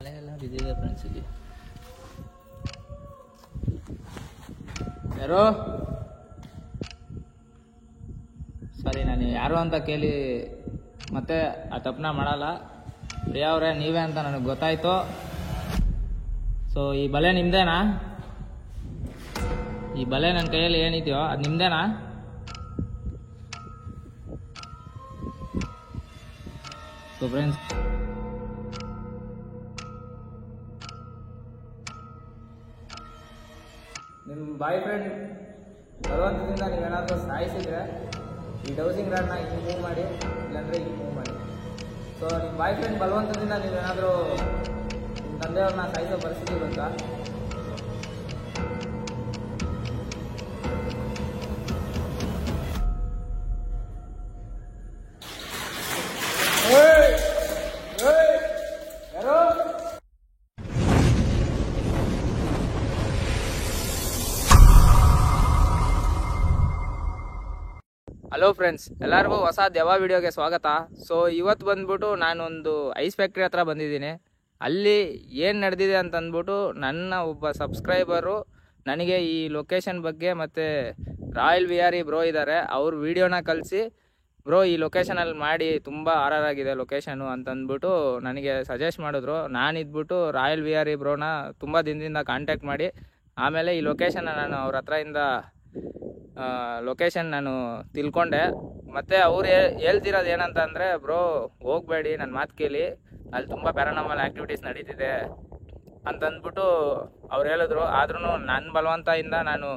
ಮಳೆ ಎಲ್ಲ ಬಿದ್ದಿದೆ ಫ್ರೆಂಡ್ಸ್. ಇಲ್ಲಿ ಯಾರೋ ಸರಿ, ನಾನು ಯಾರು ಅಂತ ಕೇಳಿ ಮತ್ತೆ ಆ ತಪ್ಪನ್ನ ಮಾಡಲ್ಲ. ಪ್ರಿಯಾ ಅವರೇ, ನೀವೇ ಅಂತ ನನಗೆ ಗೊತ್ತಾಯ್ತು. ಸೊ ಈ ಬಲೆ ನಿಮ್ದೇನಾ? ಈ ಬಲೆ ನನ್ನ ಕೈಯಲ್ಲಿ ಏನಿದೆಯೋ ಅದು ನಿಮ್ದೇನಾ? ಸೊ ಫ್ರೆಂಡ್ಸ್, ನಿಮ್ಮ ಬಾಯ್ ಫ್ರೆಂಡ್ ಬಲವಂತದಿಂದ ನೀವೇನಾದರೂ ಸಾಯಿಸಿದ್ರೆ ಈ ಡೌಸಿಂಗ್ ರಾಡ್ನ ಹಿಂಗೆ ಮೂವ್ ಮಾಡಿ, ಇಲ್ಲಾಂದರೆ ಹಿಂಗೆ ಮೂವ್ ಮಾಡಿ. ಸೊ ನಿಮ್ಮ ಬಾಯ್ ಫ್ರೆಂಡ್ ಬಲವಂತದಿಂದ ನೀವೇನಾದರೂ ನಿಮ್ಮ ತಂದೆಯವ್ರನ್ನ ಸಾಯಿಸೋ ಪರಿಸ್ಥಿತಿ ಬಂತಾ? ಹಲೋ ಫ್ರೆಂಡ್ಸ್, ಎಲ್ಲರಿಗೂ ಹೊಸ ದೆವ್ವ ವಿಡಿಯೋಗೆ ಸ್ವಾಗತ. ಸೊ ಇವತ್ತು ಬಂದ್ಬಿಟ್ಟು ನಾನೊಂದು ಐಸ್ ಫ್ಯಾಕ್ಟ್ರಿ ಹತ್ರ ಬಂದಿದ್ದೀನಿ. ಅಲ್ಲಿ ಏನು ನಡೆದಿದೆ ಅಂತ ಅಂದ್ಬಿಟ್ಟು ನನ್ನ ಒಬ್ಬ ಸಬ್ಸ್ಕ್ರೈಬರು ನನಗೆ ಈ ಲೊಕೇಶನ್ ಬಗ್ಗೆ ಮತ್ತು ರಾಯಲ್ ವಿಹಾರಿ ಬ್ರೋ ಇದ್ದಾರೆ, ಅವ್ರ ವಿಡಿಯೋನ ಕಳಿಸಿ, ಬ್ರೋ ಈ ಲೊಕೇಶನಲ್ಲಿ ಮಾಡಿ ತುಂಬ ಆರ್ ಆಗಿದೆ ಲೊಕೇಶನು ಅಂತಂದ್ಬಿಟ್ಟು ನನಗೆ ಸಜೆಸ್ಟ್ ಮಾಡಿದ್ರು. ನಾನಿದ್ಬಿಟ್ಟು ರಾಯಲ್ ವಿಹಾರಿ ಬ್ರೋನ ತುಂಬ ದಿನದಿಂದ ಕಾಂಟ್ಯಾಕ್ಟ್ ಮಾಡಿ ಆಮೇಲೆ ಈ ಲೊಕೇಶನ್ನ ನಾನು ಅವ್ರ ಹತ್ರದಿಂದ ಲೊಕೇಶನ್ ನಾನು ತಿಳ್ಕೊಂಡೆ. ಮತ್ತು ಅವ್ರು ಹೇಳ್ತಿರೋದು ಏನಂತ ಅಂದರೆ, ಬ್ರೋ ಹೋಗಬೇಡಿ, ನನ್ನ ಮಾತು ಕೇಳಿ, ಅಲ್ಲಿ ತುಂಬ ಪ್ಯಾರಾನಾರ್ಮಲ್ ಆ್ಯಕ್ಟಿವಿಟೀಸ್ ನಡೀತಿದೆ ಅಂತಂದ್ಬಿಟ್ಟು ಅವ್ರು ಹೇಳಿದ್ರು. ಆದ್ರೂ ನನ್ನ ಬಲವಂತದಿಂದ ನಾನು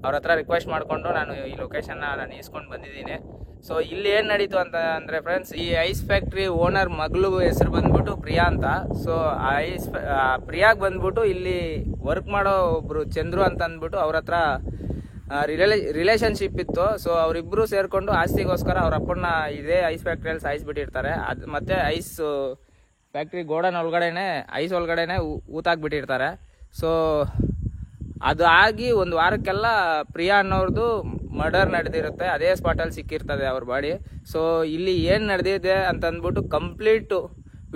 ಅವ್ರ ಹತ್ರ ರಿಕ್ವೆಸ್ಟ್ ಮಾಡಿಕೊಂಡು ನಾನು ಈ ಲೊಕೇಶನ್ನ ನಾನು ಈಸ್ಕೊಂಡು ಬಂದಿದ್ದೀನಿ. ಸೊ ಇಲ್ಲಿ ಏನು ನಡೀತು ಅಂತ ಅಂದರೆ ಫ್ರೆಂಡ್ಸ್, ಈ ಐಸ್ ಫ್ಯಾಕ್ಟ್ರಿ ಓನರ್ ಮಗಳು ಹೆಸರು ಬಂದ್ಬಿಟ್ಟು ಪ್ರಿಯಾ ಅಂತ. ಸೊ ಪ್ರಿಯಾಗೆ ಬಂದ್ಬಿಟ್ಟು ಇಲ್ಲಿ ವರ್ಕ್ ಮಾಡೋ ಒಬ್ಬರು ಚಂದ್ರು ಅಂತ ಅಂದ್ಬಿಟ್ಟು ಅವ್ರ ಹತ್ರ ರಿಲೇಷನ್ಶಿಪ್ ಇತ್ತು. ಸೊ ಅವರಿಬ್ಬರು ಸೇರಿಕೊಂಡು ಆಸ್ತಿಗೋಸ್ಕರ ಅವ್ರ ಅಪ್ಪನ ಇದೇ ಐಸ್ ಫ್ಯಾಕ್ಟ್ರಿಯಲ್ಲಿ ಸಾಯಿಸ್ಬಿಟ್ಟಿರ್ತಾರೆ. ಅದು ಮತ್ತು ಐಸ್ ಫ್ಯಾಕ್ಟ್ರಿ ಗೋಡನ್ ಒಳಗಡೆನೆ ಐಸ್ ಒಳಗಡೆನೆ ಊತಾಕ್ಬಿಟ್ಟಿರ್ತಾರೆ. ಸೊ ಅದು ಆಗಿ ಒಂದು ವಾರಕ್ಕೆಲ್ಲ ಪ್ರಿಯಾ ಅನ್ನೋರ್ದು ಮರ್ಡರ್ ನಡೆದಿರುತ್ತೆ, ಅದೇ ಸ್ಪಾಟಲ್ಲಿ ಸಿಕ್ಕಿರ್ತದೆ ಅವ್ರ ಬಾಡಿ. ಸೊ ಇಲ್ಲಿ ಏನು ನಡೆದಿದೆ ಅಂತಂದ್ಬಿಟ್ಟು ಕಂಪ್ಲೀಟು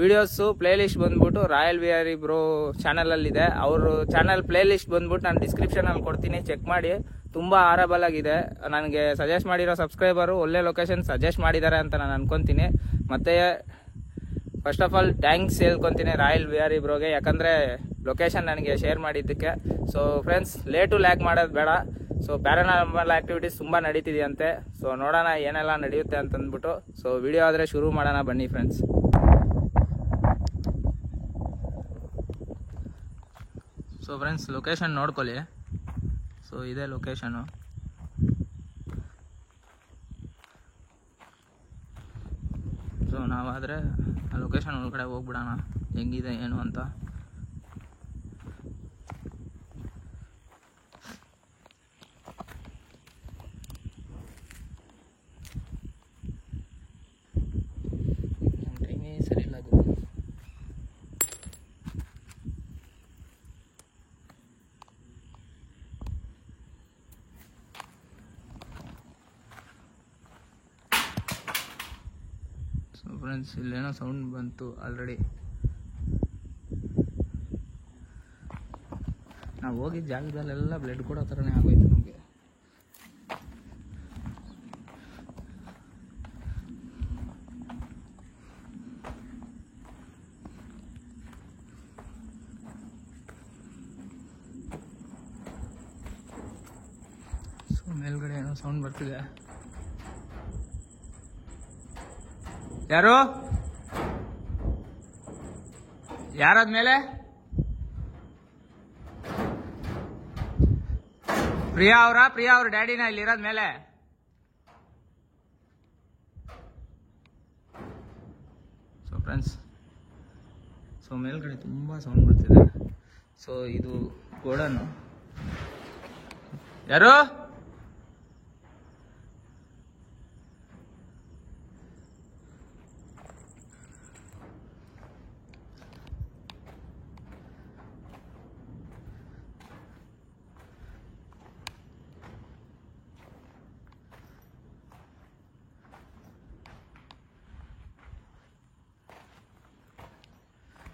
ವೀಡಿಯೋಸು ಪ್ಲೇಲಿಸ್ಟ್ ಬಂದ್ಬಿಟ್ಟು ರಾಯಲ್ ವಿಹಾರಿ ಬ್ರೋ ಚಾನಲಲ್ಲಿದೆ. ಅವರು ಚಾನಲ್ ಪ್ಲೇಲಿಸ್ಟ್ ಬಂದ್ಬಿಟ್ಟು ನಾನು ಡಿಸ್ಕ್ರಿಪ್ಷನಲ್ಲಿ ಕೊಡ್ತೀನಿ, ಚೆಕ್ ಮಾಡಿ. ತುಂಬ ಆರಬಲ್ ಆಗಿದೆ. ನನಗೆ ಸಜೆಸ್ಟ್ ಮಾಡಿರೋ ಸಬ್ಸ್ಕ್ರೈಬರು ಒಳ್ಳೆ ಲೊಕೇಶನ್ ಸಜೆಸ್ಟ್ ಮಾಡಿದ್ದಾರೆ ಅಂತ ನಾನು ಅನ್ಕೊತೀನಿ. ಮತ್ತು ಫಸ್ಟ್ ಆಫ್ ಆಲ್ ಥ್ಯಾಂಕ್ಸ್ ಹೇಳ್ಕೊತೀನಿ ರಾಯಲ್ ವಿಹಾರಿ ಬ್ರೋಗೆ, ಯಾಕಂದರೆ ಲೊಕೇಶನ್ ನನಗೆ ಶೇರ್ ಮಾಡಿದ್ದಕ್ಕೆ. ಸೊ ಫ್ರೆಂಡ್ಸ್, ಲೇಟು ಲ್ಯಾಕ್ ಮಾಡೋದು ಬೇಡ. ಸೊ ಪ್ಯಾರಾನಾರ್ಮಲ್ ಆ್ಯಕ್ಟಿವಿಟೀಸ್ ತುಂಬ ನಡೀತಿದೆಯಂತೆ. ಸೊ ನೋಡೋಣ ಏನೆಲ್ಲ ನಡೆಯುತ್ತೆ ಅಂತಂದ್ಬಿಟ್ಟು. ಸೊ ವಿಡಿಯೋ ಆದರೆ ಶುರು ಮಾಡೋಣ ಬನ್ನಿ ಫ್ರೆಂಡ್ಸ್. ಸೊ ಫ್ರೆಂಡ್ಸ್, ಲೊಕೇಶನ್ ನೋಡ್ಕೊಳ್ಳಿ. ಸೊ ಇದೇ ಲೊಕೇಶನು. ಸೊ ನಾವಾದರೆ ಆ ಲೊಕೇಶನ್ ಒಳಗಡೆ ಹೋಗ್ಬಿಡೋಣ, ಹೆಂಗಿದೆ ಏನು ಅಂತ. ಟೈಮೇ ಸರಿ ಇಲ್ಲ ಅದು. ಸೊ ಫ್ರೆಂಡ್ಸ್, ಇಲ್ಲೇನೋ ಸೌಂಡ್ ಬಂತು ಆಲ್ರೆಡಿ. ನಾವು ಹೋಗಿದ್ದ ಜಾಗದಲ್ಲೆಲ್ಲ ಬ್ಲಡ್ ಕೊಡೋ ಥರನೇ ಆಗೋಯ್ತು ನಮಗೆ. ಸೊ ಮೇಲ್ಗಡೆ ಏನೋ ಸೌಂಡ್ ಬರ್ತಿದೆ. ಯಾರು ಯಾರಾದ್ಮೇಲೆ? ಪ್ರಿಯಾ ಅವ್ರ ಡ್ಯಾಡಿನ ಇಲ್ಲಿ ಇರೋದ್ಮೇಲೆ? ಸೊ ಫ್ರೆಂಡ್ಸ್, ಸೊ ಮೇಲ್ಗಡೆ ತುಂಬ ಸೌಂಡ್ ಬರ್ತಿದೆ. ಸೊ ಇದು ಗೋಡನ್ನು. ಯಾರು?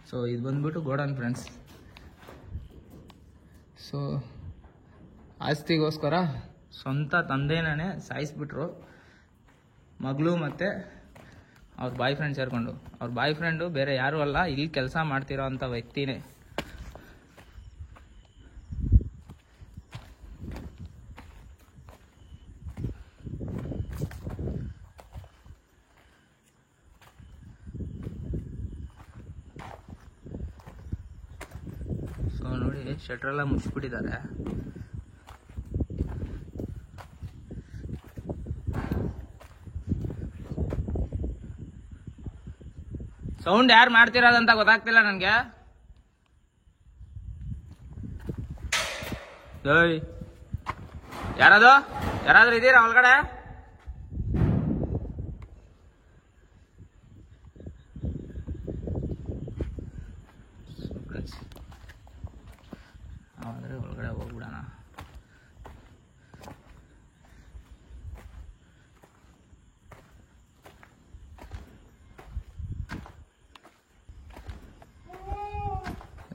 ಸೊ ಇದು ಬಂದ್ಬಿಟ್ಟು ಗೋಡನ್ ಫ್ರೆಂಡ್ಸ್. ಸೊ ಆಸ್ತಿಗೋಸ್ಕರ ಸ್ವಂತ ತಂದೆನೇ ಸಾಯಿಸ್ಬಿಟ್ರು, ಮಗಳು ಮತ್ತು ಅವ್ರ ಬಾಯ್ ಫ್ರೆಂಡ್ ಸೇರಿಕೊಂಡು. ಅವ್ರ ಬಾಯ್ ಫ್ರೆಂಡು ಬೇರೆ ಯಾರೂ ಅಲ್ಲ, ಇಲ್ಲಿ ಕೆಲಸ ಮಾಡ್ತಿರೋ ಅಂಥ ವ್ಯಕ್ತಿನೇ. ಸೊ ನೋಡಿ, ಶಟ್ರೆಲ್ಲ ಮುಚ್ಚಿಬಿಟ್ಟಿದ್ದಾರೆ. ಸೌಂಡ್ ಯಾರು ಮಾಡ್ತಿರೋದಂತ ಗೊತ್ತಾಗ್ತಿಲ್ಲ ನನಗೆ. ಯಾರಾದ್ರೂ ಇದ್ದೀರಾ ಒಳಗಡೆ? ಆದರೆ ಒಳಗಡೆ ಹೋಗ್ಬಿಡೋಣ.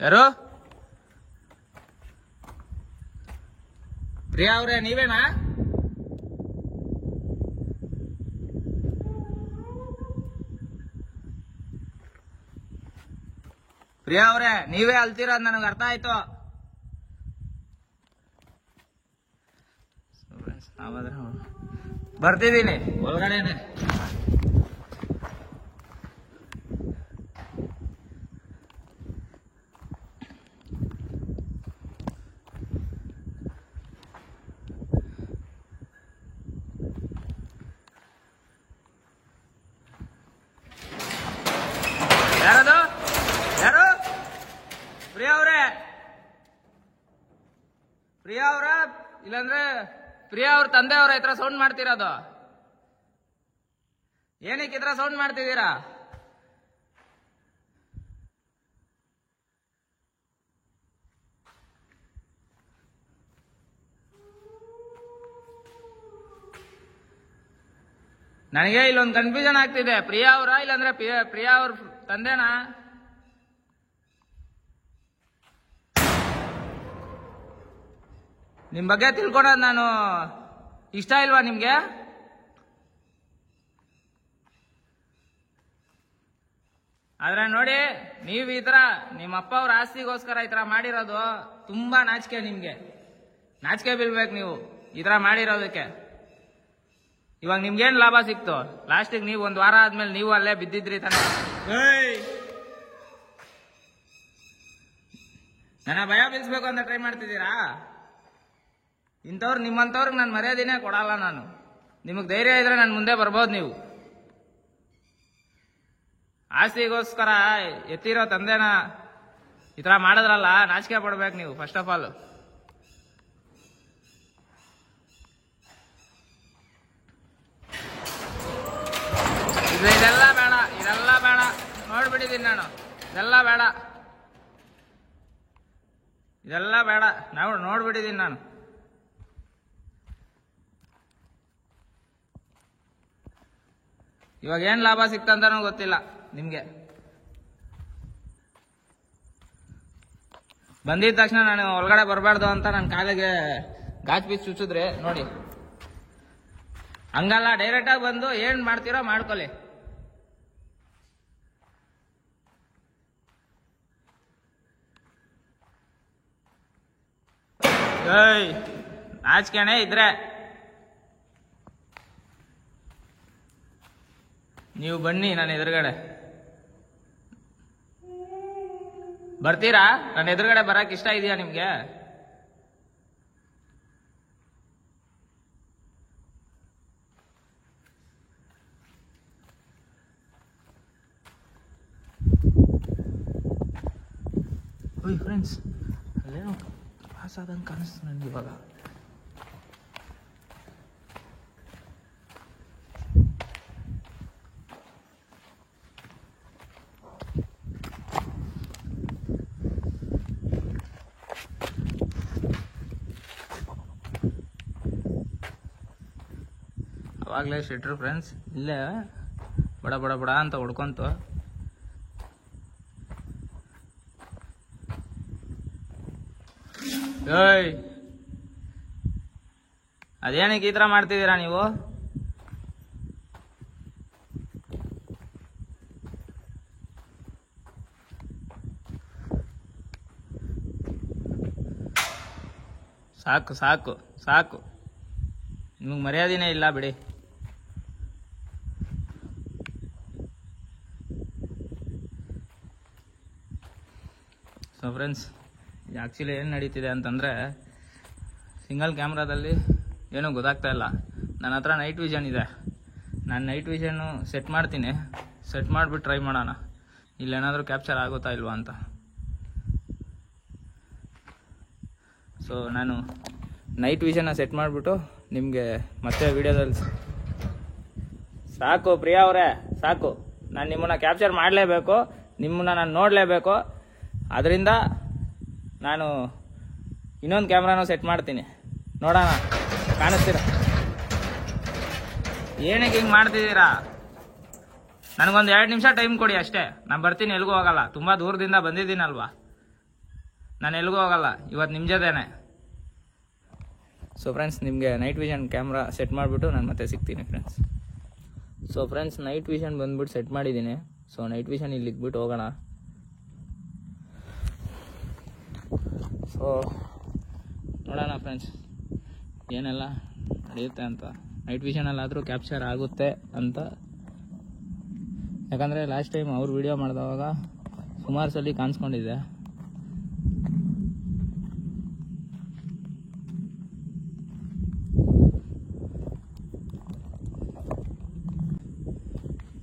ಯಾರು? ಪ್ರಿಯಾ ಅವ್ರೆ, ನೀವೇನಾ? ಪ್ರಿಯಾ ಅವ್ರೆ, ನೀವೇ ಅಲ್ತಿರೋದು ನನಗೆ ಅರ್ಥ ಆಯ್ತು. ಬರ್ತಿದ್ದೀನಿ ಒಳಗಡೆನೆ. ಯಾರದು? ಯಾರು? ಪ್ರಿಯಾ ಅವ್ರೆ? ಪ್ರಿಯಾ ಅವ್ರ? ಇಲ್ಲಾಂದ್ರೆ ಪ್ರಿಯಾ ಅವ್ರ ತಂದೆ ಅವ್ರ ಹತ್ರ ಸೌಂಡ್ ಮಾಡ್ತಿರೋದು? ಏನಕ್ಕೆ ಇದ್ರ ಸೌಂಡ್ ಮಾಡ್ತಿದ್ದೀರಾ? ನನಗೆ ಇಲ್ಲೊಂದು ಕನ್ಫ್ಯೂಷನ್ ಆಗ್ತಿದೆ. ಪ್ರಿಯಾ ಅವರ ಇಲ್ಲಾಂದ್ರೆ ಪ್ರಿಯಾ ಅವ್ರ ತಂದೆನಾ? ನಿಮ್ ಬಗ್ಗೆ ತಿಳ್ಕೊಳೋದು ನಾನು ಇಷ್ಟ ಇಲ್ವಾ ನಿಮ್ಗೆ? ಆದ್ರೆ ನೋಡಿ, ನೀವು ಈ ತರ ನಿಮ್ಮ ಅಪ್ಪ ಅವ್ರ ಆಸ್ತಿಗೋಸ್ಕರ ಈ ತರ ಮಾಡಿರೋದು ತುಂಬಾ ನಾಚಿಕೆ. ನಿಮ್ಗೆ ನಾಚಿಕೆ ಬೀಳ್ಬೇಕು ನೀವು ಈ ತರ ಮಾಡಿರೋದಕ್ಕೆ. ಇವಾಗ ನಿಮ್ಗೇನ್ ಲಾಭ ಸಿಕ್ತು? ಲಾಸ್ಟಿಗೆ ನೀವು ಒಂದ್ ವಾರ ಆದ್ಮೇಲೆ ನೀವು ಅಲ್ಲೇ ಬಿದ್ದಿದ್ರಿ ತಾನೆ. ನನ್ನ ಭಯ ಬೀಳ್ಸ್ಬೇಕು ಅಂತ ಟ್ರೈ ಮಾಡ್ತಿದ್ದೀರಾ? ನಿಮ್ಮಂತವ್ರಿಗೆ ನಾನು ಮರ್ಯಾದಿನೇ ಕೊಡಲ್ಲ ನಾನು. ನಿಮಗ್ ಧೈರ್ಯ ಇದ್ರೆ ನನ್ನ ಮುಂದೆ ಬರ್ಬೋದು. ನೀವು ಆಸ್ತಿಗೋಸ್ಕರ ಎತ್ತಿರೋ ತಂದೆನ ಈ ತರ ಮಾಡಿದ್ರಲ್ಲ, ನಾಚಿಕೆ ಪಡ್ಬೇಕು ನೀವು ಫಸ್ಟ್ ಆಫ್ ಆಲ್. ಇದೆಲ್ಲ ಬೇಡ, ಇದೆಲ್ಲ ಬೇಡ. ನೋಡ್ಬಿಟ್ಟಿದ್ದೀನಿ ನಾನು, ಇದೆಲ್ಲ ಬೇಡ, ಇದೆಲ್ಲ ಬೇಡ. ನೋಡ್ಬಿಟ್ಟಿದ್ದೀನಿ ನಾನು. ಇವಾಗ ಏನ್ ಲಾಭ ಸಿಕ್ತಂತಾನೂ ಗೊತ್ತಿಲ್ಲ ನಿಮ್ಗೆ. ಬಂದಿದ ತಕ್ಷಣ ನಾನು ಒಳಗಡೆ ಬರಬಾರ್ದು ಅಂತ ನನ್ನ ಕಾಲಿಗೆ ಗಾಜ್ ಪೀಸ್ ಚುಚ್ಚಿದ್ರೆ ನೋಡಿ. ಹಂಗಲ್ಲ, ಡೈರೆಕ್ಟ್ ಆಗಿ ಬಂದು ಏನ್ ಮಾಡ್ತೀರೋ ಮಾಡ್ಕೊಳ್ಳಿ. ನಾಚಿಕೆಣೆ ಇದ್ರೆ ನೀವು ಬನ್ನಿ ನನ್ನ ಎದುರುಗಡೆ. ಬರ್ತೀರಾ? ನನ್ನ ಎದುರುಗಡೆ ಬರಕ್ ಇಷ್ಟ ಇದೆಯಾ ನಿಮ್ಗೆ? ಓಯ್ ಫ್ರೆಂಡ್ಸ್, ಅಲ್ಲೇನೋ ಪಾಸ್ ಆದಂಗೆ ಕಾಣಿಸ್ತು ನನಗೆ ಇವಾಗ. ಅವಾಗಲೇ ಶೆಟ್ರು ಫ್ರೆಂಡ್ಸ್ ಇಲ್ಲೇ ಬಡ ಬಡ ಬಡ ಅಂತ ಹೊಡ್ಕೊಂತು. ಏಯ್, ಅದೇನಕ್ಕೆ ಈ ಥರ ಮಾಡ್ತಿದ್ದೀರಾ ನೀವು? ಸಾಕು ಸಾಕು ಸಾಕು, ನಿಮಗೆ ಮರ್ಯಾದೆನೇ ಇಲ್ಲ ಬಿಡಿ. ಸೊ ಫ್ರೆಂಡ್ಸ್, ಆ್ಯಕ್ಚುಲಿ ಏನು ನಡೀತಿದೆ ಅಂತಂದರೆ, ಸಿಂಗಲ್ ಕ್ಯಾಮ್ರಾದಲ್ಲಿ ಏನೂ ಗೊತ್ತಾಗ್ತಾ ಇಲ್ಲ. ನನ್ನ ಹತ್ರ ನೈಟ್ ವಿಷನ್ ಇದೆ. ನಾನು ನೈಟ್ ವಿಷನ್ನು ಸೆಟ್ ಮಾಡ್ತೀನಿ. ಸೆಟ್ ಮಾಡಿಬಿಟ್ಟು ಟ್ರೈ ಮಾಡೋಣ ಇಲ್ಲೇನಾದರೂ ಕ್ಯಾಪ್ಚರ್ ಆಗುತ್ತಾ ಇಲ್ವಾ ಅಂತ. ಸೊ ನಾನು ನೈಟ್ ವಿಷನ್ನ ಸೆಟ್ ಮಾಡಿಬಿಟ್ಟು ನಿಮಗೆ ಮತ್ತೆ ವಿಡಿಯೋದಲ್ಲಿ ಸಾಕು ಪ್ರಿಯಾ ಅವರೇ, ಸಾಕು. ನಾನು ನಿಮ್ಮನ್ನು ಕ್ಯಾಪ್ಚರ್ ಮಾಡಲೇಬೇಕು, ನಿಮ್ಮನ್ನು ನಾನು ನೋಡಲೇಬೇಕು. ಅದರಿಂದ ನಾನು ಇನ್ನೊಂದು ಕ್ಯಾಮ್ರಾನೂ ಸೆಟ್ ಮಾಡ್ತೀನಿ. ನೋಡೋಣ, ಕಾಣಿಸ್ತೀರ? ಏನಕ್ಕೆ ಹಿಂಗೆ ಮಾಡ್ತಿದ್ದೀರಾ? ನನಗೊಂದು 2 ನಿಮಿಷ ಟೈಮ್ ಕೊಡಿ ಅಷ್ಟೇ. ನಾನು ಬರ್ತೀನಿ, ಎಲ್ಗೂ ಹೋಗಲ್ಲ. ತುಂಬ ದೂರದಿಂದ ಬಂದಿದ್ದೀನಲ್ವಾ, ನಾನು ಎಲ್ಗೂ ಹೋಗಲ್ಲ. ಇವತ್ತು ನಿಮ್ಮ ಜೊತೆನೆ. ಸೊ ಫ್ರೆಂಡ್ಸ್, ನಿಮಗೆ ನೈಟ್ ವಿಷನ್ ಕ್ಯಾಮ್ರಾ ಸೆಟ್ ಮಾಡಿಬಿಟ್ಟು ನಾನು ಮತ್ತೆ ಸಿಗ್ತೀನಿ friends. So friends, night vision ಬಂದ್ಬಿಟ್ಟು ಸೆಟ್ ಮಾಡಿದ್ದೀನಿ. ಸೊ ನೈಟ್ ವಿಷನ್ ಇಲ್ಲಿ ಇಟ್ಬಿಟ್ಟು ಹೋಗೋಣ. ಸೊ ನೋಡೋಣ ಫ್ರೆಂಡ್ಸ್ ಏನೆಲ್ಲ ನಡೆಯುತ್ತೆ ಅಂತ. ನೈಟ್ ವಿಷನಲ್ಲಾದರೂ ಕ್ಯಾಪ್ಚರ್ ಆಗುತ್ತೆ ಅಂತ. ಯಾಕಂದರೆ ಲಾಸ್ಟ್ ಟೈಮ್ ಅವ್ರು ವಿಡಿಯೋ ಮಾಡಿದವಾಗ ಸುಮಾರು ಸಲ ಕಾಣಿಸ್ಕೊಂಡಿದ್ದೆ.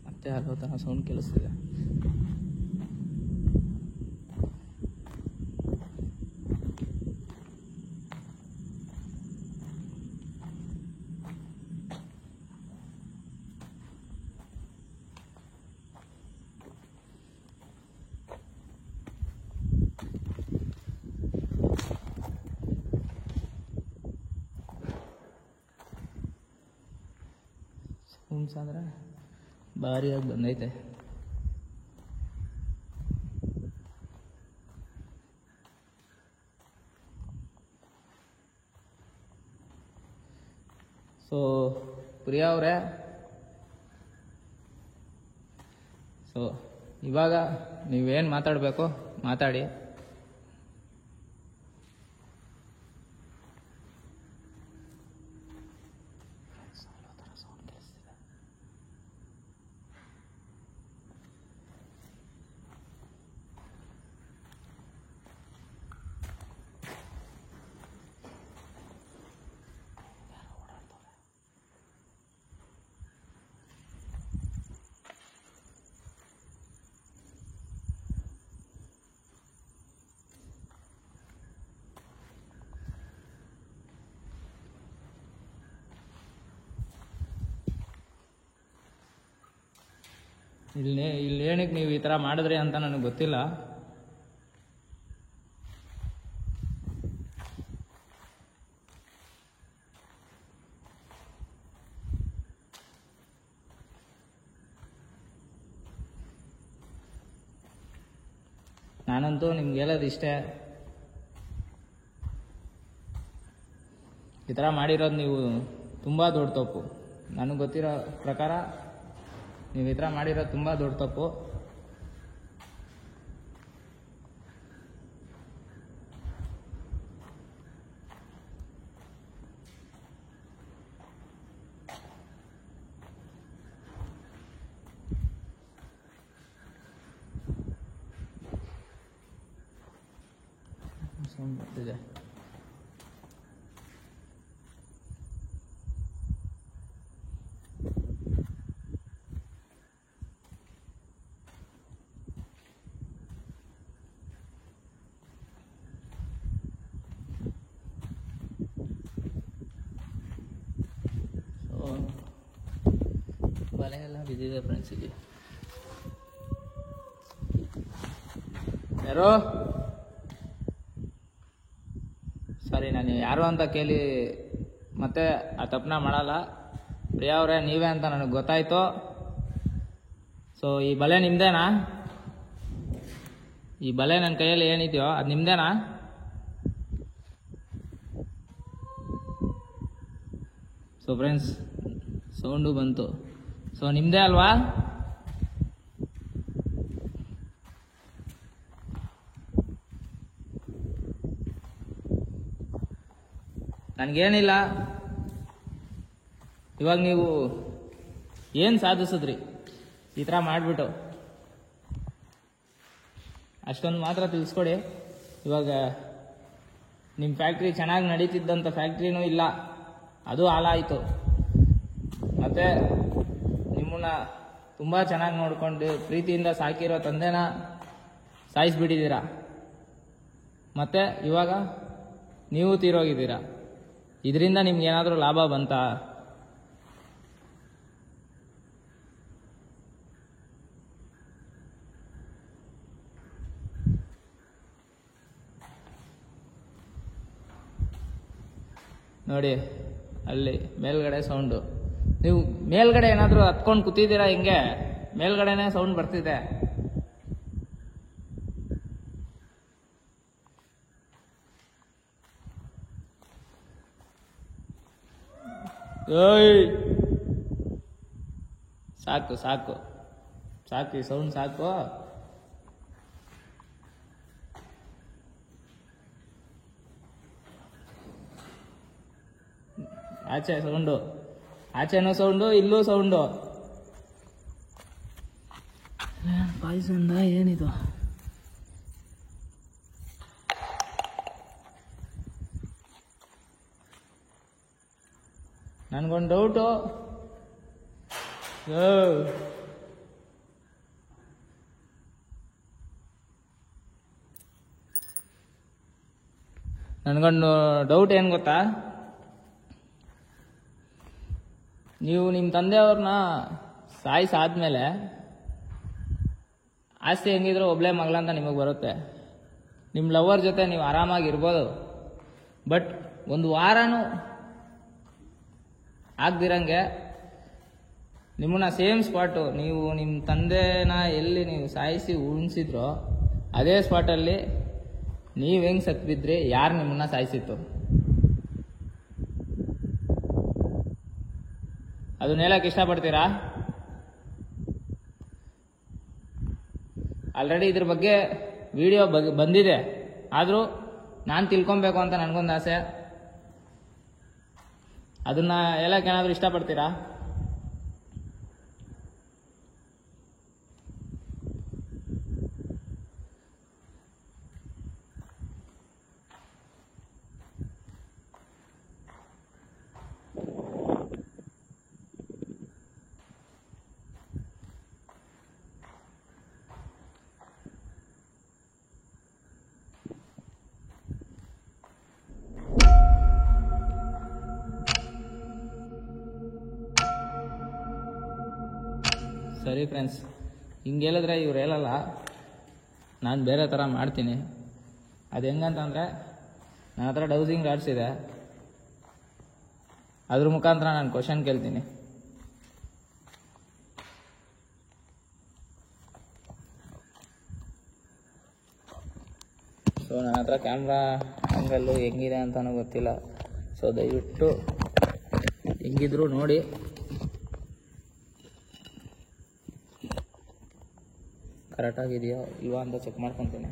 ಮತ್ತೆ ಹಲೋ ಥರ ಸೌಂಡ್ ಕೇಳಿಸ್ತಿದೆ. ಸೌಂಡ್ಸ್ ಅಂದರೆ ಭಾರಿಯಾಗಿ ಬಂದೈತೆ. ಸೊ ಪ್ರಿಯಾ ಅವರೇ, ಸೊ ಇವಾಗ ನೀವೇನು ಮಾತಾಡಬೇಕು ಮಾತಾಡಿ. ಇಲ್ಲಿ ಏನಕ್ಕೆ ನೀವು ಈ ಥರ ಮಾಡಿದ್ರಿ ಅಂತ ನನಗೆ ಗೊತ್ತಿಲ್ಲ. ನಾನಂತೂ ನಿಮ್ಗೆ ಹೇಳೋದು ಇಷ್ಟೇ, ಈ ಥರ ಮಾಡಿರೋದು ನೀವು ತುಂಬ ದೊಡ್ಡ ತಪ್ಪು. ನನಗೆ ಗೊತ್ತಿರೋ ಪ್ರಕಾರ ನೀವು ಈ ಥರ ಮಾಡಿರೋದು ತುಂಬ ದೊಡ್ಡ ತಪ್ಪು. ಬರ್ತಿದೆ. ಬಲೆ ಎಲ್ಲ ಬಿದ್ದಿದೆ ಫ್ರೆಂಡ್ಸ್. ಇಲ್ಲಿ ಯಾರೋ ಸರಿ, ನಾನು ಯಾರು ಅಂತ ಕೇಳಿ ಮತ್ತೆ ಆ ತಪ್ಪನ್ನ ಮಾಡಲ್ಲ. ಪ್ರಿಯಾ ಅವರೇ, ನೀವೇ ಅಂತ ನನಗೆ ಗೊತ್ತಾಯ್ತು. ಸೊ ಈ ಬಲೆ ನಿಮ್ಮದೇನಾ? ಈ ಬಲೆ ನನ್ನ ಕೈಯಲ್ಲಿ ಏನಿದೆಯೋ ಅದು ನಿಮ್ಮದೇನಾ? ಸೊ ಫ್ರೆಂಡ್ಸ್, ಸೌಂಡು ಬಂತು. ಸೊ ನಿಮ್ಮದೇ ಅಲ್ವಾ? ನನಗೇನಿಲ್ಲ. ಇವಾಗ ನೀವು ಏನು ಸಾಧಿಸಿದ್ರಿ ಈ ಥರ ಮಾಡಿಬಿಟ್ಟು? ಅಷ್ಟೊಂದು ಮಾತ್ರ ತಿಳಿಸ್ಕೊಡಿ. ಇವಾಗ ನಿಮ್ಮ ಫ್ಯಾಕ್ಟ್ರಿ ಚೆನ್ನಾಗಿ ನಡೀತಿದ್ದಂಥ ಫ್ಯಾಕ್ಟ್ರಿನೂ ಇಲ್ಲ, ಅದು ಹಾಳಾಯಿತು. ಮತ್ತು ನಿಮ್ಮನ್ನ ತುಂಬ ಚೆನ್ನಾಗಿ ನೋಡ್ಕೊಂಡು ಪ್ರೀತಿಯಿಂದ ಸಾಕಿರೋ ತಂದೆನ ಸಾಯಿಸಿಬಿಟ್ಟಿದ್ದೀರಾ. ಮತ್ತು ಇವಾಗ ನೀವು ತೀರೋಗಿದ್ದೀರಾ. ಇದರಿಂದ ನಿಮ್ಗೇನಾದರೂ ಲಾಭ ಬಂತಾ? ನೋಡಿ ಅಲ್ಲಿ ಮೇಲ್ಗಡೆ ಸೌಂಡು. ನೀವು ಮೇಲ್ಗಡೆ ಏನಾದರೂ ಹತ್ಕೊಂಡು ಕೂತಿದ್ದೀರಾ? ಹಿಂಗೆ ಮೇಲ್ಗಡೆನೇ ಸೌಂಡ್ ಬರ್ತಿದೆ. ಓಯ್ ಸಾಕು ಸಾಕು ಸಾಕು, ಈ ಸೌಂಡ್ ಸಾಕು. ಆಚೆ ಸೌಂಡು, ಆಚೆನೂ ಸೌಂಡು, ಇಲ್ಲೂ ಸೌಂಡು. ಪಾಯ್ಸನ್ ಏನಿದು? ನನಗೊಂದು ಡೌಟು. ನನಗೊಂದು ಡೌಟ್ ಏನು ಗೊತ್ತಾ? ನೀವು ನಿಮ್ಮ ತಂದೆಯವ್ರನ್ನ ಸಾಯಿಸಾದ್ಮೇಲೆ ಆಸ್ತಿ ಹೆಂಗಿದ್ರು ಒಬ್ಳೆ ಮಗಳಂತ ನಿಮಗೆ ಬರುತ್ತೆ. ನಿಮ್ಮ ಲವರ್ ಜೊತೆ ನೀವು ಆರಾಮಾಗಿರ್ಬೋದು. ಬಟ್ ಒಂದು ವಾರನೂ ಆಗ್ದಿರಂಗೆ ನಿಮ್ಮನ್ನ ಸೇಮ್ ಸ್ಪಾಟು, ನೀವು ನಿಮ್ಮ ತಂದೆನ ಎಲ್ಲಿ ನೀವು ಸಾಯಿಸಿ ಉಳಿಸಿದ್ರೋ ಅದೇ ಸ್ಪಾಟಲ್ಲಿ ನೀವು ಹೆಂಗೆ ಸತ್ಬಿದ್ರಿ? ಯಾರು ನಿಮ್ಮನ್ನ ಸಾಯಿಸಿತ್ತು? ಅದನ್ನ ಹೇಳಕ್ಕೆ ಇಷ್ಟಪಡ್ತೀರಾ? ಆಲ್ರೆಡಿ ಇದ್ರ ಬಗ್ಗೆ ವಿಡಿಯೋ ಬಂದಿದೆ, ಆದರೂ ನಾನು ತಿಳ್ಕೊಬೇಕು ಅಂತ ನನಗೊಂದು ಆಸೆ. ಅದನ್ನ ಹೇಳಕ್ಕೆ ಏನಾದರೂ ಇಷ್ಟಪಡ್ತೀರಾ? ಸರಿ ಫ್ರೆಂಡ್ಸ್, ಹಿಂಗೆ ಹೇಳಿದ್ರೆ ಇವ್ರು ಹೇಳಲ್ಲ, ನಾನು ಬೇರೆ ಥರ ಮಾಡ್ತೀನಿ. ಅದು ಹೆಂಗಂತಂದರೆ, ನನ್ನ ಹತ್ರ ಡೌಸಿಂಗ್ ರಾಡ್ಸ್ ಇದೆ, ಅದ್ರ ಮುಖಾಂತರ ನಾನು ಕ್ವಶನ್ ಕೇಳ್ತೀನಿ. ಸೊ ನನ್ನ ಹತ್ರ ಕ್ಯಾಮ್ರಾ ಆ್ಯಂಗಲ್ಲು ಹೆಂಗಿದೆ ಅಂತಲೂ ಗೊತ್ತಿಲ್ಲ. ಸೊ ದಯವಿಟ್ಟು ಹೆಂಗಿದ್ರು ನೋಡಿ. ಕರೆಕ್ಟಾಗಿದೆಯೋ ಇಲ್ವಾ ಅಂತ ಚೆಕ್ ಮಾಡ್ಕೊತೀನಿ.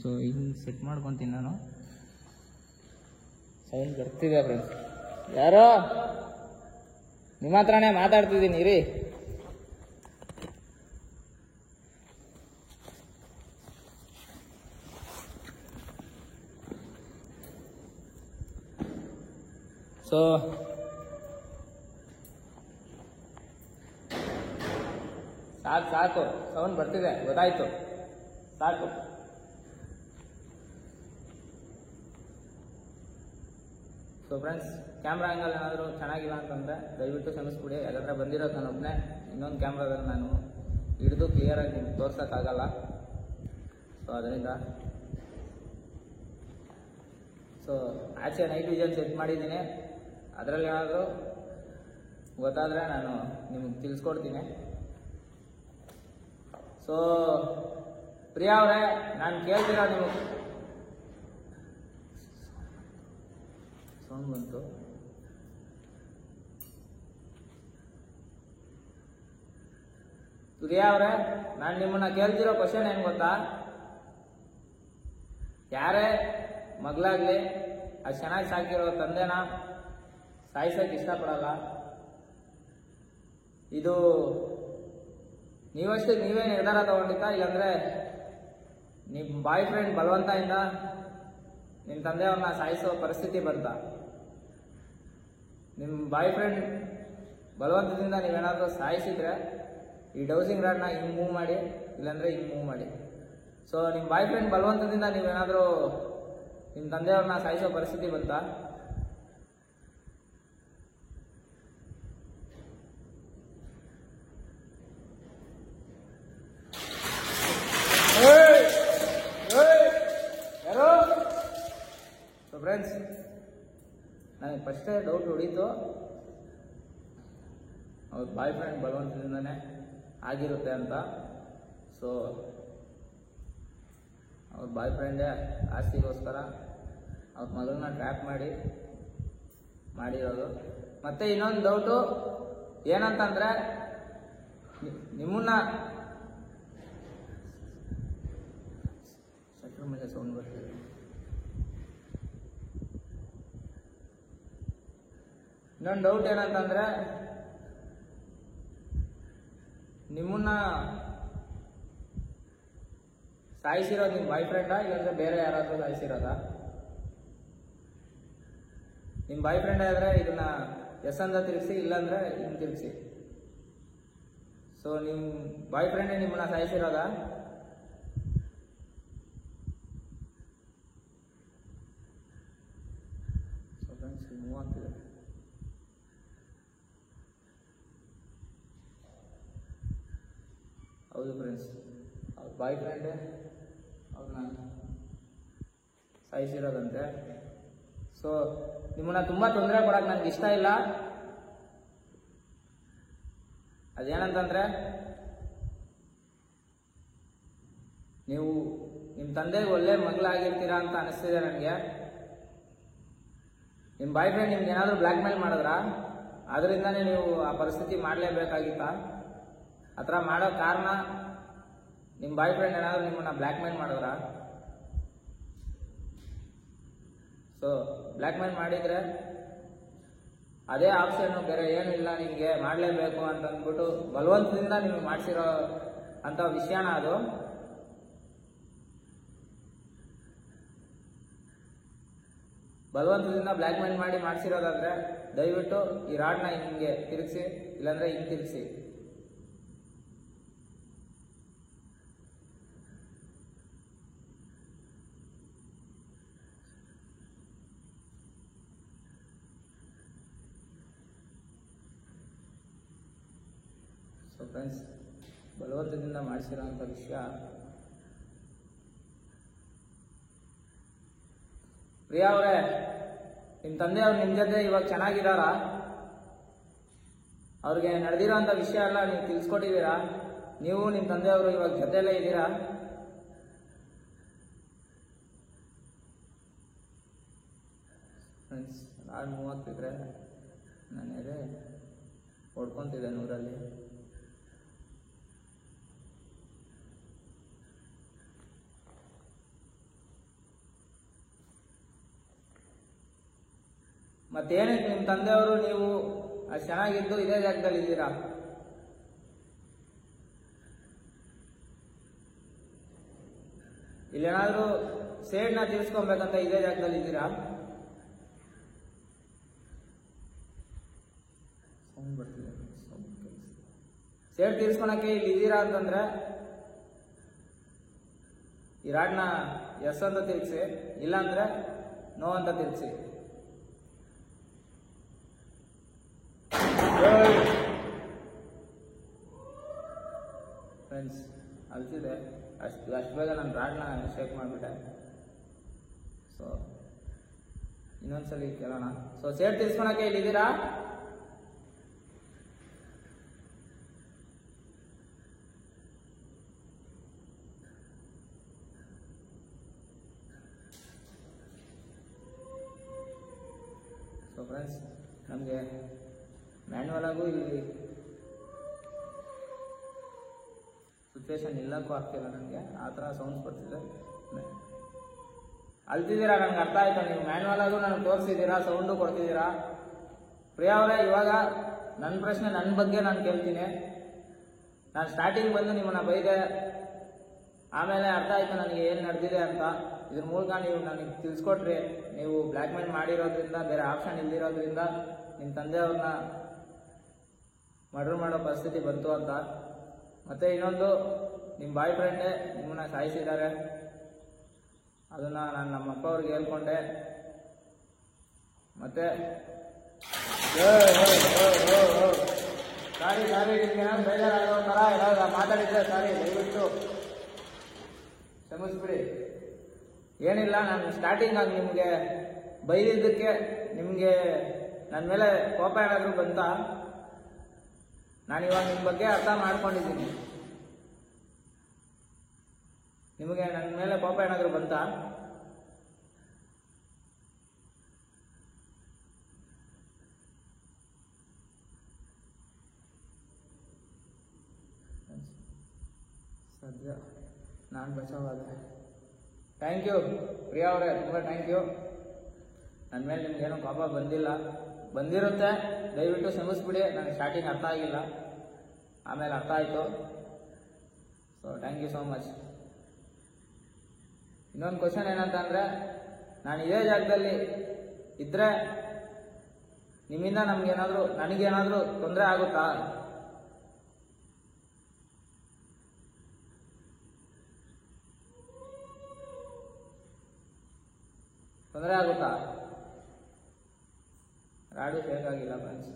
ಸೊ ಹಿಂಗೆ ಸೆಟ್ ಮಾಡ್ಕೊತೀನಿ ನಾನು. ಸೌಂಡ್ ಬರ್ತಿದೆ ಫ್ರೆಂಡ್ಸ್. ಯಾರೋ ನಿಮ್ಮ ಹತ್ರನೇ ಮಾತಾಡ್ತಿದ್ದೀನಿ ರೀ. ಸೊ ಸಾಕು ಸಾಕು, ಸೌಂಡ್ ಬರ್ತಿದೆ, ಗೊತ್ತಾಯ್ತು, ಸಾಕು. ಸೊ ಫ್ರೆಂಡ್ಸ್, ಕ್ಯಾಮ್ರಾ ಆ್ಯಂಗಲ್ ಏನಾದರೂ ಚೆನ್ನಾಗಿಲ್ಲ ಅಂತಂದರೆ ದಯವಿಟ್ಟು ಕ್ಷಮಿಸ್ಬಿಡಿ. ಯಾಕಂದರೆ ಬಂದಿರೋದು ನಾನು ಒಬ್ಬನೇ, ಇನ್ನೊಂದು ಕ್ಯಾಮ್ರಾದಲ್ಲಿ ನಾನು ಹಿಡಿದು ಕ್ಲಿಯರಾಗಿ ನಿಮ್ಗೆ ತೋರ್ಸೋಕ್ಕಾಗಲ್ಲ. ಸೊ ಅದರಿಂದ ಸೊ ಆಚೆ ನೈಟ್ ವಿಷನ್ ಸೆಟ್ ಮಾಡಿದ್ದೀನಿ. ಅದರಲ್ಲಿ ಏನಾದರೂ ಗೊತ್ತಾದರೆ ನಾನು ನಿಮಗೆ ತಿಳಿಸ್ಕೊಡ್ತೀನಿ. ಸೊ ಪ್ರಿಯಾ ಅವರೇ, ನಾನು ಕೇಳ್ತೀರಾ ನಿಮಗೆ ಸೌಂಡ್ ಬಂತು. ಪ್ರಿಯಾ ಅವರೇ, ನಾನು ನಿಮ್ಮನ್ನ ಕೇಳ್ತಿರೋ ಕ್ವಶನ್ ಏನು ಗೊತ್ತಾ? ಯಾರೇ ಮಗಳಾಗ್ಲಿ ಅದು ಚೆನ್ನಾಗಿ ಸಾಕಿರೋ ತಂದೆನ ಸಾಯಿಸೋಕೆ ಇಷ್ಟಪಡಲ್ಲ. ಇದು ನೀವಷ್ಟು ನೀವೇ ನಿರ್ಧಾರ ತಗೊಂಡಿದ್ದ, ಇಲ್ಲಾಂದ್ರೆ ನಿಮ್ಮ ಬಾಯ್ ಫ್ರೆಂಡ್ ಬಲವಂತದಿಂದ ನಿಮ್ಮ ತಂದೆಯವ್ರನ್ನ ಸಾಯಿಸೋ ಪರಿಸ್ಥಿತಿ ಬಂತ? ನಿಮ್ಮ ಬಾಯ್ ಫ್ರೆಂಡ್ ಬಲವಂತದಿಂದ ನೀವೇನಾದರೂ ಸಾಯಿಸಿದ್ರೆ ಈ ಡೌಸಿಂಗ್ ರಾಡ್ನ ಹಿಂಗೆ ಮೂವ್ ಮಾಡಿ, ಇಲ್ಲಾಂದ್ರೆ ಹಿಂಗೆ ಮೂವ್ ಮಾಡಿ. ಸೊ ನಿಮ್ಮ ಬಾಯ್ ಫ್ರೆಂಡ್ ಬಲವಂತದಿಂದ ನೀವೇನಾದರೂ ನಿಮ್ಮ ತಂದೆಯವ್ರನ್ನ ಸಾಯಿಸೋ ಪರಿಸ್ಥಿತಿ ಬಂತ? ಯಾರು? ಸೊ ಫ್ರೆಂಡ್ಸ್, ನನಗೆ ಫಸ್ಟೇ ಡೌಟ್ ಹೊಡೀತು, ಅವ್ರ ಬಾಯ್ ಫ್ರೆಂಡ್ ಬಲವಂತದಿಂದನೇ ಆಗಿರುತ್ತೆ ಅಂತ. ಸೊ ಅವ್ರ ಬಾಯ್ ಫ್ರೆಂಡೇ ಆಸ್ತಿಗೋಸ್ಕರ ಅವ್ರ ಮಗಳನ್ನ ಟ್ರ್ಯಾಪ್ ಮಾಡಿರೋದು. ಮತ್ತೆ ಇನ್ನೊಂದು ಡೌಟು ಏನಂತಂದ್ರೆ, ನಿಮ್ಮನ್ನ ಶಟ್ರ್ ಮೇಲೆ ಸೌಂಡ್ ಬರ್ತಿದೆ. ಇನ್ನೊಂದು ಡೌಟ್ ಏನಂತಂದ್ರೆ, ನಿಮ್ಮನ್ನ ಸಾಯಿಸಿರೋದು ನಿಮ್ಮ ಬಾಯ್ ಫ್ರೆಂಡಾ, ಇಲ್ಲಾಂದ್ರೆ ಬೇರೆ ಯಾರಾದ್ರೂ ಸಾಯಿಸಿರೋದಾ? ನಿಮ್ಮ ಬಾಯ್ ಫ್ರೆಂಡ್ ಆದ್ರೆ ಇದನ್ನ ಎಸ್ ಅಂತ ತಿರುಗಿಸಿ, ಇಲ್ಲಾಂದ್ರೆ ಹಿಂಗೆ ತಿರುಗಿಸಿ. ಸೊ ನಿಮ್ಮ ಬಾಯ್ ಫ್ರೆಂಡೇ ನಿಮ್ಮನ್ನ ಸಾಯಿಸಿರೋದಾ? ಮೂವ್ ಆಗ್ತಿದೆ. ಹೌದು ಫ್ರೆಂಡ್ಸ್, ಅವ್ರ ಬಾಯ್ ಫ್ರೆಂಡೇ ಅವ್ರನ್ನ ಸಾಯಿಸಿರೋದಂತೆ. ಸೊ ನಿಮ್ಮನ್ನ ತುಂಬ ತೊಂದರೆ ಕೊಡೋಕೆ ನನಗೆ ಇಷ್ಟ ಇಲ್ಲ. ಅದೇನಂತಂದ್ರೆ, ನೀವು ನಿಮ್ಮ ತಂದೆಗೆ ಒಳ್ಳೆ ಮಗಳಾಗಿರ್ತೀರಾ ಅಂತ ಅನಿಸ್ತಿದೆ ನನಗೆ. ನಿಮ್ಮ ಬಾಯ್ ಫ್ರೆಂಡ್ ನಿಮ್ಗೆ ಏನಾದರೂ ಬ್ಲ್ಯಾಕ್ ಮೇಲ್ ಮಾಡಿದ್ರಾ? ಅದರಿಂದನೇ ನೀವು ಆ ಪರಿಸ್ಥಿತಿ ಮಾಡಲೇಬೇಕಾಗಿತ್ತಾ? ಆ ಥರ ಮಾಡೋ ಕಾರಣ ನಿಮ್ಮ ಬಾಯ್ ಫ್ರೆಂಡ್ ಏನಾದರೂ ನಿಮ್ಮನ್ನ ಬ್ಲ್ಯಾಕ್ ಮೇಲ್ ಮಾಡಿದ್ರಾ? ಸೊ ಬ್ಲ್ಯಾಕ್ ಮೇಲ್ ಮಾಡಿದರೆ ಅದೇ ಆಪ್ಷನ್ನು, ಬೇರೆ ಏನೂ ಇಲ್ಲ, ನಿಮಗೆ ಮಾಡಲೇಬೇಕು ಅಂತ ಅಂದ್ಬಿಟ್ಟು ಬಲವಂತದಿಂದ ನಿಮಗೆ ಮಾಡಿಸಿರೋ ಅಂಥ ವಿಷಯನ ಅದು. ಬಲವಂತದಿಂದ ಬ್ಲ್ಯಾಕ್ ಮೇಲ್ ಮಾಡಿ ಮಾಡಿಸಿರೋದಾದ್ರೆ ದಯವಿಟ್ಟು ಈ ರಾಡ್ನ ಹಿಂಗೆ ತಿರುಗಿಸಿ, ಇಲ್ಲಾಂದ್ರೆ ಹಿಂಗೆ ತಿರುಗಿಸಿ. ಸೊ ಫ್ರೆಂಡ್ಸ್, ಬಲವಂತದಿಂದ ಮಾಡಿಸಿರೋಂಥ ವಿಷಯ. ಪ್ರಿಯಾ ಅವರೇ, ನಿಮ್ಮ ತಂದೆಯವ್ರು ನಿಮ್ಮ ಜೊತೆ ಇವಾಗ ಚೆನ್ನಾಗಿದ್ದಾರಾ? ಅವ್ರಿಗೆ ನಡೆದಿರೋಂಥ ವಿಷಯ ಎಲ್ಲ ನೀವು ತಿಳಿಸ್ಕೊಟ್ಟಿದ್ದೀರಾ? ನೀವು ನಿಮ್ಮ ತಂದೆಯವರು ಇವಾಗ ಜೊತೆಯಲ್ಲೇ ಇದ್ದೀರಾ? ಫ್ರೆಂಡ್ಸ್, ರಾಡ್ ಮೂವ್ ಆಗ್ತಿದ್ರೆ ನಾನು ಎದೆ ಹೊಡ್ಕೊತಿದ್ದೆ 100ರಲ್ಲಿ. ಮತ್ತೇನಕ್ಕೆ ನಿಮ್ಮ ತಂದೆಯವರು ನೀವು ಅಷ್ಟು ಚೆನ್ನಾಗಿದ್ದು ಇದೇ ಜಾಗದಲ್ಲಿ ಇದ್ದೀರಾ? ಇಲ್ಲೇನಾದ್ರೂ ಸೇಡ್ನ ತೀರ್ಸ್ಕೊಬೇಕಂತ ಇದೇ ಜಾಗದಲ್ಲಿ ಇದ್ದೀರಾ? ಸೌಂಡ್ ಬರ್ತಿದೆ. ಸೇಡ್ ತೀರ್ಸ್ಕೊಳಕ್ಕೆ ಇಲ್ಲಿ ಇದ್ದೀರಾ ಅಂತಂದ್ರೆ ಈ ರಾಡ್ನ ಎಸ್ ಅಂತ ತಿರ್ಗಿಸಿ, ಇಲ್ಲಾಂದ್ರೆ ನೋ ಅಂತ ತಿರ್ಗಿಸಿ. ಫ್ರೆಂಡ್ಸ್, ಅಲ್ತಿದೆ. ಅಷ್ಟು ಬೇಗ ನಾನು ರಾಡ್ನ ಶೇಕ್ ಮಾಡಿಬಿಟ್ಟೆ. ಸೊ ಇನ್ನೊಂದ್ಸಲಿ ಕೇಳೋಣ. ಸೊ ಸೇಡ್ ತೀರ್ಸ್ಕೊಳಕ್ಕೆ ಇಲ್ಲಿದ್ದೀರಾ? ಸೊ ಫ್ರೆಂಡ್ಸ್, ನಮಗೆ ಮ್ಯಾನ್ಯುವಲ್ ಆಗು ಇಲ್ಲಿ ಸಿಚುವೇಶನ್ ನಿಲ್ಲಕ್ಕೂ ಆಗ್ತಿಲ್ಲ. ನನಗೆ ಆ ಥರ ಸೌಂಡ್ಸ್ ಬರ್ತಿದೆ. ಅಲ್ತಿದ್ದೀರಾ, ನನಗೆ ಅರ್ಥ ಆಯ್ತು. ನೀವು ಮ್ಯಾನ್ಯುವಲ್ ಆಗು ನನಗೆ ತೋರಿಸಿದ್ದೀರಾ, ಸೌಂಡು ಕೊಡ್ತಿದ್ದೀರಾ. ಪ್ರಿಯಾ ಅವರೇ, ಇವಾಗ ನನ್ನ ಪ್ರಶ್ನೆ ನನ್ನ ಬಗ್ಗೆ ನಾನು ಕೇಳ್ತೀನಿ. ನಾನು ಸ್ಟಾರ್ಟಿಂಗ್ ಬಂದು ನಿಮ್ಮನ್ನ ಬೈದೆ, ಆಮೇಲೆ ಅರ್ಥ ಆಯ್ತು ನನಗೆ ಏನು ನಡೆದಿದೆ ಅಂತ. ಇದ್ರ ಮೂಲಕ ನೀವು ನನಗೆ ತಿಳಿಸ್ಕೊಟ್ರಿ, ನೀವು ಬ್ಲ್ಯಾಕ್ ಮೇಲ್ ಮಾಡಿರೋದ್ರಿಂದ, ಬೇರೆ ಆಪ್ಷನ್ ಇಲ್ದಿರೋದ್ರಿಂದ ನಿಮ್ಮ ತಂದೆಯವ್ರನ್ನ ಮರ್ಡರ್ ಮಾಡೋ ಪರಿಸ್ಥಿತಿ ಬಂತು ಅಂತ. ಮತ್ತು ಇನ್ನೊಂದು, ನಿಮ್ಮ ಬಾಯ್ ಫ್ರೆಂಡೇ ನಿಮ್ಮನ್ನ ಸಾಯಿಸಿದ್ದಾರೆ. ಅದನ್ನು ನಾನು ನಮ್ಮ ಅಪ್ಪ ಅವ್ರಿಗೆ ಹೇಳ್ಕೊಂಡೆ. ಮತ್ತು ಸಾರಿ ನಿಮ್ಗೆ ಏನಾದ್ರು ಬೇಜಾರಾಗೋ ಥರ ಏನಾದ್ರು ಮಾತಾಡಿದ್ದೆ ಸಾರಿ, ದಯವಿಟ್ಟು ಕ್ಷಮಿಸ್ಬಿಡಿ. ಏನಿಲ್ಲ, ನಾನು ಸ್ಟಾರ್ಟಿಂಗ್ ಆಗಿ ನಿಮಗೆ ಬೈದಿದ್ದಕ್ಕೆ ನಿಮಗೆ ನನ್ನ ಮೇಲೆ ಕೋಪ ಏನಾದರೂ ಬಂತ? ನಾನಿವಾಗ ನಿಮ್ಮ ಬಗ್ಗೆ ಅರ್ಥ ಮಾಡ್ಕೊಂಡಿದ್ದೀನಿ. ನಿಮಗೆ ನನ್ನ ಮೇಲೆ ಕೋಪ ಏನಾದರೂ ಬಂತ? ಸದ್ಯ ನಾನು ಬಚಾವಾದೆ. ಥ್ಯಾಂಕ್ ಯು ಪ್ರಿಯಾ ಅವರೇ, ತುಂಬ ಥ್ಯಾಂಕ್ ಯು. ನನ್ನ ಮೇಲೆ ನಿಮ್ಗೇನೋ ಕೋಪ ಬಂದಿಲ್ಲ, ಬಂದಿರುತ್ತೆ, ದಯವಿಟ್ಟು ಕ್ಷಮಿಸ್ಬಿಡಿ. ನನಗೆ ಸ್ಟಾರ್ಟಿಂಗ್ ಅರ್ಥ ಆಗಿಲ್ಲ, ಆಮೇಲೆ ಅರ್ಥ ಆಯಿತು. So thank you so much. ಇನ್ನೊಂದು ಕ್ವಶನ್ ಏನಂತಂದರೆ, ನಾನು ಇದೇ ಜಾಗದಲ್ಲಿ ಇದ್ದರೆ ನಿಮ್ಮಿಂದ ನನಗೇನಾದರೂ ತೊಂದರೆ ಆಗುತ್ತಾ? ತೊಂದರೆ ಆಗುತ್ತಾ? ರಾಡು ಫೇಕ್ ಆಗಿಲ್ಲ ಫ್ರೆಂಡ್ಸ್.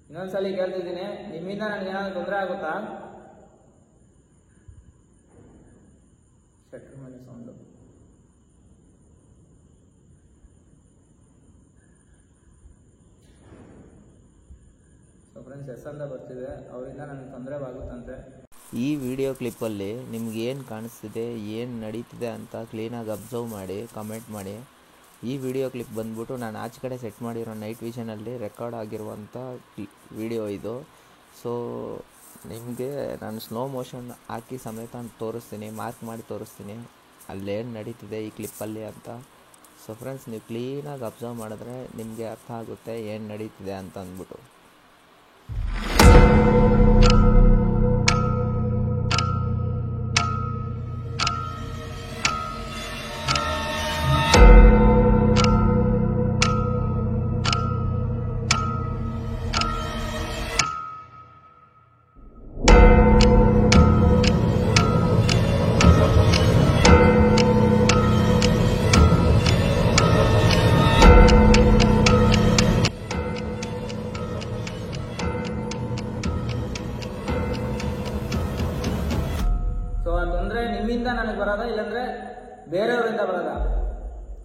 ಇನ್ನೊಂದ್ಸಲಿ ಕೇಳ್ತಿದ್ದೀನಿ, ನಿಮ್ಮಿಂದ ನನಗೇನಾದ್ರು ತೊಂದರೆ ಆಗುತ್ತಾ? ಶೆಟ್ರ್ ಮನೆ ಸೌಂಡು. ಸೊ ಫ್ರೆಂಡ್ಸ್, ಎಸ್ ಅಂತ ಬರ್ತಿದೆ, ಅವರಿಂದ ನನಗೆ ತೊಂದರೆವಾಗುತ್ತಂತೆ. ಈ ವಿಡಿಯೋ ಕ್ಲಿಪ್ಪಲ್ಲಿ ನಿಮ್ಗೆ ಏನು ಕಾಣಿಸ್ತಿದೆ, ಏನು ನಡೀತಿದೆ ಅಂತ ಕ್ಲೀನಾಗಿ ಅಬ್ಸರ್ವ್ ಮಾಡಿ ಕಮೆಂಟ್ ಮಾಡಿ. ಈ ವಿಡಿಯೋ ಕ್ಲಿಪ್ ಬಂದ್ಬಿಟ್ಟು ನಾನು ಆಚೆ ಕಡೆ ಸೆಟ್ ಮಾಡಿರೋ ನೈಟ್ ವಿಷನಲ್ಲಿ ರೆಕಾರ್ಡ್ ಆಗಿರುವಂಥ ವಿಡಿಯೋ ಇದು. ಸೊ ನಿಮಗೆ ನಾನು ಸ್ಲೋ ಮೋಷನ್ ಹಾಕಿ ಸಮೇತ ತೋರಿಸ್ತೀನಿ, ಮಾರ್ಕ್ ಮಾಡಿ ತೋರಿಸ್ತೀನಿ ಅಲ್ಲೇನು ನಡೀತಿದೆ ಈ ಕ್ಲಿಪ್ಪಲ್ಲಿ ಅಂತ. ಸೊ ಫ್ರೆಂಡ್ಸ್, ನೀವು ಕ್ಲೀನಾಗಿ ಅಬ್ಸರ್ವ್ ಮಾಡಿದ್ರೆ ನಿಮಗೆ ಅರ್ಥ ಆಗುತ್ತೆ ಏನು ನಡೀತಿದೆ ಅಂತ ಅಂದ್ಬಿಟ್ಟು. ನಿಮ್ಮಿಂದ ನನಗೆ ಬರೋದಾ, ಇಲ್ಲಾಂದ್ರೆ ಬೇರೆಯವರಿಂದ ಬರೋದಾ?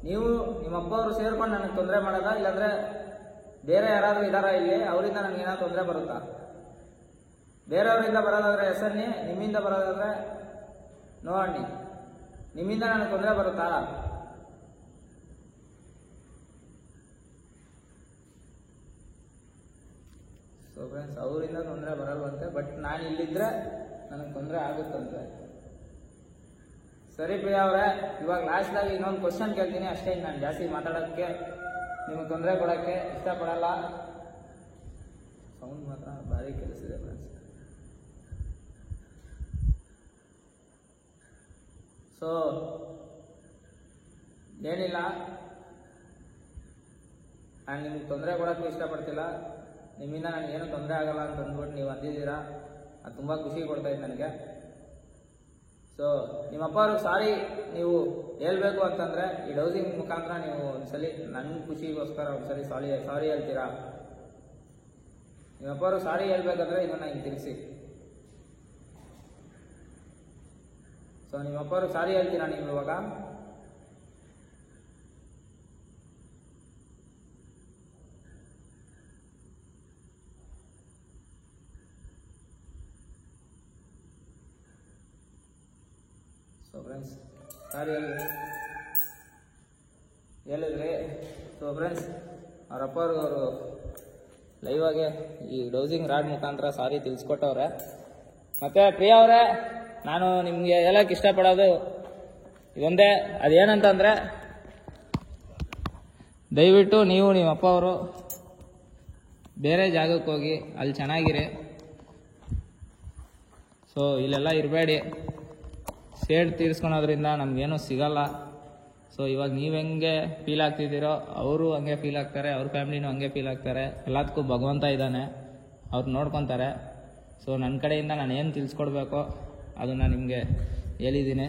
ನೀವು ನಿಮ್ಮ ಅಪ್ಪ ಅವರು ಸೇರ್ಕೊಂಡು ನನಗೆ ತೊಂದರೆ ಮಾಡೋದಾ, ಇಲ್ಲಾಂದ್ರೆ ಬೇರೆ ಯಾರಾದರೂ ಇದ್ದಾರಾ ಇಲ್ಲಿ, ಅವರಿಂದ ನನಗೆ ಏನಾದ್ರು ತೊಂದರೆ ಬರುತ್ತಾ? ಬೇರೆಯವರಿಂದ ಬರೋದಾದ್ರೆ ಹೆಸನ್ನಿ, ನಿಮ್ಮಿಂದ ಬರೋದಾದ್ರೆ ನೋಡಿ. ನಿಮ್ಮಿಂದ ನನಗೆ ತೊಂದರೆ ಬರುತ್ತಾ? ಸೊ ಫ್ರೆಂಡ್ಸ್, ಅವರಿಂದ ತೊಂದರೆ ಬರಲ್ವಂತೆ, ಬಟ್ ನಾನು ಇಲ್ಲಿದ್ರೆ ನನಗೆ ತೊಂದರೆ ಆಗುತ್ತಂತೆ. ಸರಿ ಪ್ರಿಯಾ ಅವರೇ, ಇವಾಗ ಲಾಸ್ಟಾಗಿ ಇನ್ನೊಂದು ಕ್ವಶನ್ ಕೇಳ್ತೀನಿ ಅಷ್ಟೇ. ನಾನು ಜಾಸ್ತಿ ಮಾತಾಡೋಕ್ಕೆ, ನಿಮಗೆ ತೊಂದರೆ ಕೊಡೋಕ್ಕೆ ಇಷ್ಟಪಡಲ್ಲ. ಸೌಂಡ್ ಮಾತ್ರ ಭಾರಿ ಕೆಲಸಿದೆ ಫ್ರೆಂಡ್ಸ್. ಸೊ ಏನಿಲ್ಲ, ನಾನು ನಿಮ್ಗೆ ತೊಂದರೆ ಕೊಡೋಕ್ಕೆ ಇಷ್ಟಪಡ್ತಿಲ್ಲ. ನಿಮ್ಮಿಂದ ನನಗೇನು ತೊಂದರೆ ಆಗಲ್ಲ ಅಂತ ಅಂದ್ಬಿಟ್ಟು ನೀವು ಅಂದಿದ್ದೀರಾ, ಅದು ತುಂಬ ಖುಷಿ ಕೊಡ್ತಾಯಿತ್ತು ನನಗೆ. ಸೊ ನಿಮ್ಮಪ್ಪ ಅವ್ರಿಗೆ ಸಾರಿ ನೀವು ಹೇಳ್ಬೇಕು ಅಂತಂದರೆ ಈ ಡೌಸಿಂಗ್ ಮುಖಾಂತರ ನೀವು ಒಂದ್ಸಲಿ ನನ್ನ ಖುಷಿಗೋಸ್ಕರ ಒಂದ್ಸಲಿ ಸಾರಿ ಹೇಳ್ತೀರಾ? ನಿಮ್ಮಪ್ಪ ಅವ್ರಿಗೆ ಸಾರಿ ಹೇಳ್ಬೇಕಂದ್ರೆ ಇದನ್ನು ಹಿಂಗೆ ತಿಳಿಸಿ. ಸೊ ನಿಮ್ಮಪ್ಪ ಅವ್ರಿಗೆ ಸಾರಿ ಹೇಳ್ತೀರಾ ನೀವು ಇವಾಗ? ಸೊ ಫ್ರೆಂಡ್ಸ್, ಸಾರಿ ಹೇಳಿದ್ರಿ. ಸೊ ಫ್ರೆಂಡ್ಸ್, ಅವರಪ್ಪ ಅವರು ಲೈವ್ ಆಗಿ ಈ ಡೌಸಿಂಗ್ ರಾಡ್ ಮುಖಾಂತರ ಸಾರಿ ತಿಳಿಸ್ಕೊಟ್ಟವ್ರೆ. ಮತ್ತೆ ಪ್ರಿಯಾ ಅವರೇ, ನಾನು ನಿಮಗೆ ಹೇಳಕ್ಕೆ ಇಷ್ಟಪಡೋದು ಇದೊಂದೇ, ಅದೇನಂತಂದರೆ ದಯವಿಟ್ಟು ನೀವು ನಿಮ್ಮ ಅಪ್ಪ ಅವರು ಬೇರೆ ಜಾಗಕ್ಕೆ ಹೋಗಿ ಅಲ್ಲಿ ಚೆನ್ನಾಗಿರಿ. ಸೊ ಇಲ್ಲೆಲ್ಲ ಇರಬೇಡಿ. ಸೇಡ್ ತೀರಿಸ್ಕೊಳೋದ್ರಿಂದ ನಮಗೇನು ಸಿಗಲ್ಲ. ಸೊ ಇವಾಗ ನೀವು ಹೆಂಗೆ ಫೀಲ್ ಆಗ್ತಿದ್ದೀರೋ ಅವರು ಹಂಗೆ ಫೀಲ್ ಆಗ್ತಾರೆ, ಅವ್ರ ಫ್ಯಾಮಿಲಿನೂ ಹಂಗೆ ಫೀಲ್ ಆಗ್ತಾರೆ. ಎಲ್ಲದಕ್ಕೂ ಭಗವಂತ ಇದ್ದಾನೆ, ಅವ್ರು ನೋಡ್ಕೊತಾರೆ. ಸೊ ನನ್ನ ಕಡೆಯಿಂದ ನಾನು ಏನು ತಿಳಿಸ್ಕೊಡ್ಬೇಕೋ ಅದನ್ನು ನಿಮಗೆ ಹೇಳಿದ್ದೀನಿ.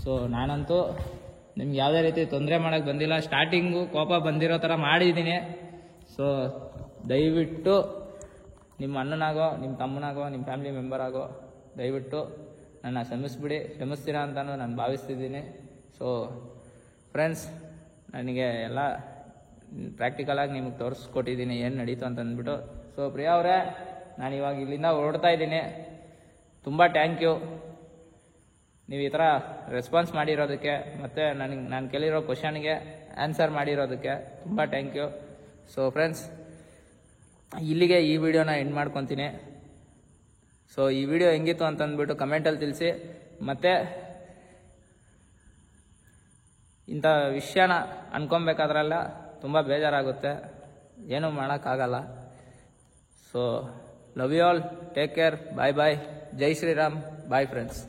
ಸೊ ನಾನಂತೂ ನಿಮ್ಗೆ ಯಾವುದೇ ರೀತಿ ತೊಂದರೆ ಮಾಡೋಕ್ಕೆ ಬಂದಿಲ್ಲ. ಸ್ಟಾರ್ಟಿಂಗು ಕೋಪ ಬಂದಿರೋ ಥರ ಮಾಡಿದ್ದೀನಿ. ಸೊ ದಯವಿಟ್ಟು ನಿಮ್ಮ ಅಣ್ಣನಾಗೋ, ನಿಮ್ಮ ತಮ್ಮನಾಗೋ, ನಿಮ್ಮ ಫ್ಯಾಮಿಲಿ ಮೆಂಬರ್ ಆಗೋ ದಯವಿಟ್ಟು ನನ್ನ ಕ್ಷಮಿಸ್ತೀರಾ ಅಂತಲೂ ನಾನು ಭಾವಿಸ್ತಿದ್ದೀನಿ. ಸೊ ಫ್ರೆಂಡ್ಸ್, ನನಗೆ ಎಲ್ಲ ಪ್ರಾಕ್ಟಿಕಲಾಗಿ ನಿಮಗೆ ತೋರಿಸ್ಕೊಟ್ಟಿದ್ದೀನಿ ಏನು ನಡೀತು ಅಂತ ಅಂದ್ಬಿಟ್ಟು. ಸೊ ಪ್ರಿಯಾ ಅವರೇ, ನಾನು ಇವಾಗ ಇಲ್ಲಿಂದ ಹೊರಡ್ತಾ ಇದ್ದೀನಿ. ತುಂಬ ಥ್ಯಾಂಕ್ ಯು ನೀವು ಈ ಥರ ರೆಸ್ಪಾನ್ಸ್ ಮಾಡಿರೋದಕ್ಕೆ, ಮತ್ತು ನಾನು ಕೇಳಿರೋ ಕ್ವಶನ್ಗೆ ಆನ್ಸರ್ ಮಾಡಿರೋದಕ್ಕೆ ತುಂಬ ಥ್ಯಾಂಕ್ ಯು. ಸೊ ಫ್ರೆಂಡ್ಸ್, ಇಲ್ಲಿಗೆ ಈ ವಿಡಿಯೋನ ಎಂಡ್ ಮಾಡ್ಕೊತೀನಿ. ಸೊ ಈ ವಿಡಿಯೋ ಹೆಂಗಿತ್ತು ಅಂತಂದ್ಬಿಟ್ಟು ಕಮೆಂಟಲ್ಲಿ ತಿಳಿಸಿ. ಮತ್ತು ಇಂಥ ವಿಷಯನ ಅನ್ಕೊಬೇಕಾದ್ರೆಲ್ಲ ತುಂಬ ಬೇಜಾರಾಗುತ್ತೆ, ಏನೂ ಮಾಡೋಕ್ಕಾಗಲ್ಲ. So love you all, take care, bye bye, Jai Shriram, bye friends.